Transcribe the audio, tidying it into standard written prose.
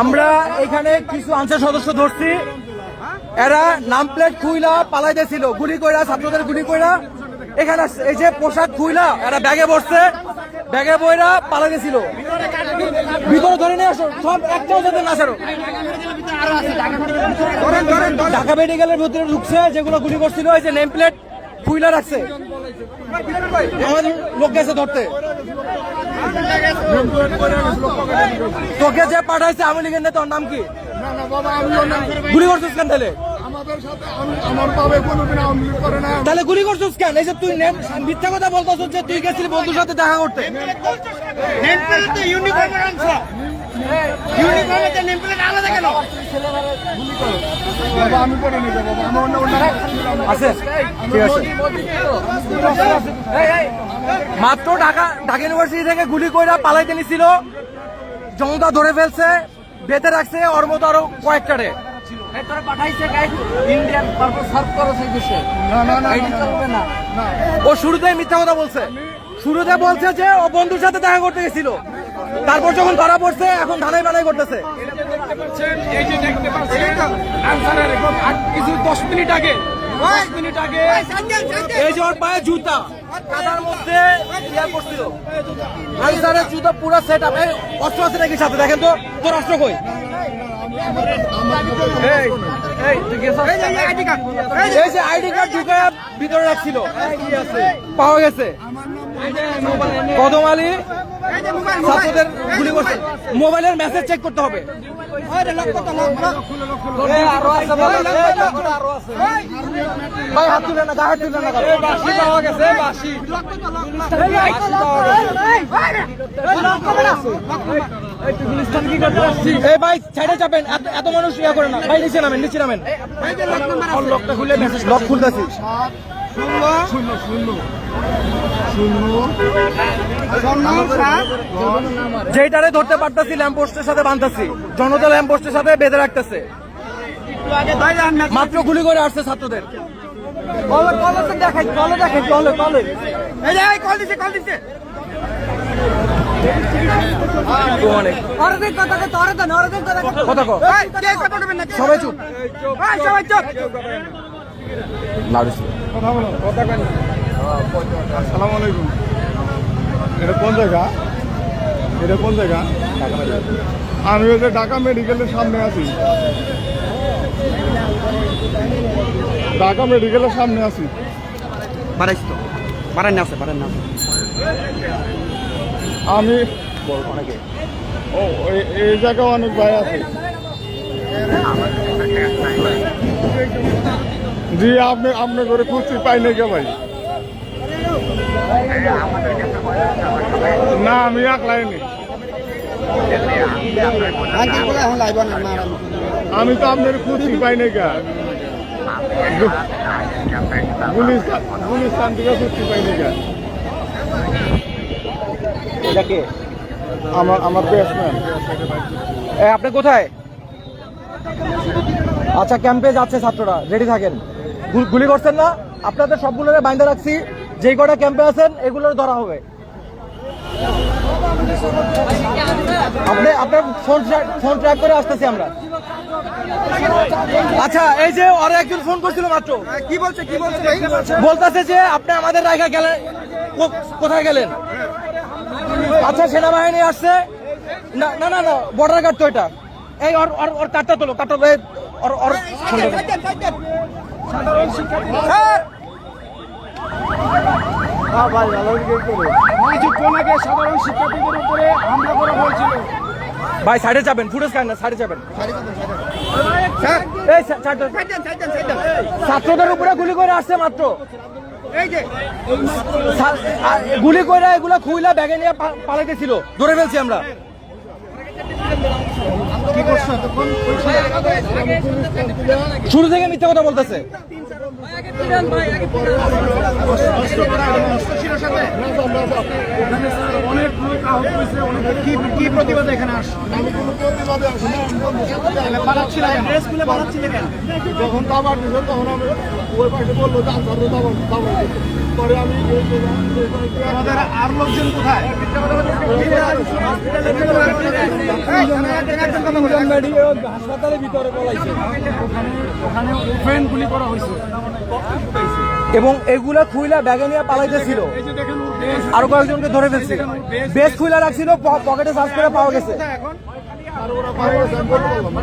আমরা এখানে কিছু আনসার সদস্য ধরছি, এরা নাম প্লেট খুইলা পালাইতেছিল, গুলি কইরা ছাত্রদের গুলি কইরা এখানে আসছে। এই যে পোশাক খুইলা এরা ব্যাগে বসছে, ব্যাগে বইরা পালাইতেছিল। ভিতরে ধরে নিয়ে আসো, সব একটাও যাতে না ছাড়ো। ঢাকা মেডিকেলের ভিতরে ঢুকছে, যেগুলো গুলি করছিল এই যে নেম প্লেট খুইলা রাখছে। আমাদের লোক গেছে ধরতে। তোকে যে পাঠাইছে আওয়ামী লীগের নেতা, ওর নাম কি? গুলি করছিস কেন তাহলে? তাহলে গুলি করছিস কেন? এই যে তুই মিথ্যা কথা বলতেছ যে তুই গেছিলি বন্ধুর সাথে দেখা করতে। মাত্র ঢাকা ইউনিভার্সিটি থেকে গুলি কইরা পালাইতে নিছিল, জনতা ধরে ফেলছে, বেঁধে রাখছে, ওর মতো আরো কয়েকটারে। ও শুরুতেই মিথ্যা কথা বলছে, শুরুতে বলছে যে ও বন্ধুর সাথে দেখা করতে গেছিল, তারপর যখন ধরা পড়ছে এখন ধানাই বানাই করতেছে। কিছু 10 মিনিট আগে এই যে ওর পায়ে জুতা কাদার মধ্যে করছিল, আনসারের জুতা পুরো সেট আপ। অস্ত্র আছে নাকি সাথে? দেখেন তো তোর অস্ত্র কই? এই যে আইডি কার্ড ঢুকে ভিতরে রাখছিল, পাওয়া গেছে। কদম আলী ছাত্রদের গুলি করছে, মোবাইলের মেসেজ চেক করতে হবে। ভাই হাত তুলে না, হাত তুলে না। বাঁশি পাওয়া গেছে, বাঁশি। এই ভাই সাইডে চাপেন, এত মানুষ ইয়া করে না ভাই, নিচে নামেন, নিচে নামেন। লকটা খুলে মেসেজ লক খুলতেছি। যেটারে ধরতে পারতেছি ল্যাম্পপোস্টের সাথে বাঁধতেছি, জনতা ল্যাম্পপোস্টের সাথে বেঁধে রাখতেছে। মাত্র গুলি করে আসছে ছাত্রদের। সবাই চুপ, আসসালামু আলাইকুম। এটা কোন জায়গা? এটা কোন জায়গা? আমি ওই যে ঢাকা মেডিকেলের সামনে আছি, ঢাকা মেডিকেলের সামনে আছি। আমি ও এই জায়গায় অনেক ভাই আছে। জি আপনি করে খুঁজছি, পাই নাই কে ভাই? না আমি একলাইনি, আমি তো আপনার খুঁজছি, পাই নাই কে? গুলিস্তান থেকে খুঁজছি, পাই নাই কে? আমার ব্যাটসম্যান। আপনি কোথায়? আচ্ছা, ক্যাম্পে যাচ্ছে ছাত্ররা, রেডি থাকেন। গুলি করছেন না? আপনাদের সবগুলোরে বাইন্ধা রাখছি, যেই কটা ক্যাম্পে আছেন এগুলোর ধরা হবে। আপনি আপনার ফোন ট্র্যাক করে আসতেছি আমরা। আচ্ছা, এই যে ওরা একজন ফোন করছিল মাত্র, কি বলছে? বলতেছে যে আপনি আমাদের রায়গা গেলেন, কোথায় গেলেন? আচ্ছা, সেনাবাহিনী আসছে। না না না, বর্ডার গার্ড তো এটা। এই ওর কাটটা তোলো, কাটটা কিছুক্ষণ আগে সাধারণ শিক্ষার্থীদের উপরে হামলা করা হয়েছিল। ভাই সাইডে যাবেন, ফুটেজ খান না, সাইডে যাবেন। ছাত্রদের উপরে গুলি করে আসছে মাত্র, গুলি করে এগুলো খুইলা ব্যাগে নিয়ে পালাইতেছিল, ধরে ফেলছি আমরা। শুরু থেকে মিথ্যা কথা বলতেছে। অনেক লোক আহত হয়েছে, কি প্রতিবাদ এখানে আসছে? আমি কোনো প্রতিবাদে আসি না, যখন দাবার দিল তখন আমি ওই পাশে বললো যে আনসার দাবার পরে আমি আমাদের আর লোকজন কোথায়? হাসপাতালের ভিতরে পলাইছে, ওখানে ওপেন গুলি করা হয়েছে এবং এগুলা খুইলা ব্যাগে নিয়ে পালাইতেছিল। এই যে দেখেন ওর বেশ আরো কয়েকজনকে ধরে ফেলছে, বেশ খুইলা রাখছিল, পকেটে সার্চ করে পাওয়া গেছে। আর ওরা পাওয়া গেছে, আমি বলতে পারলাম না।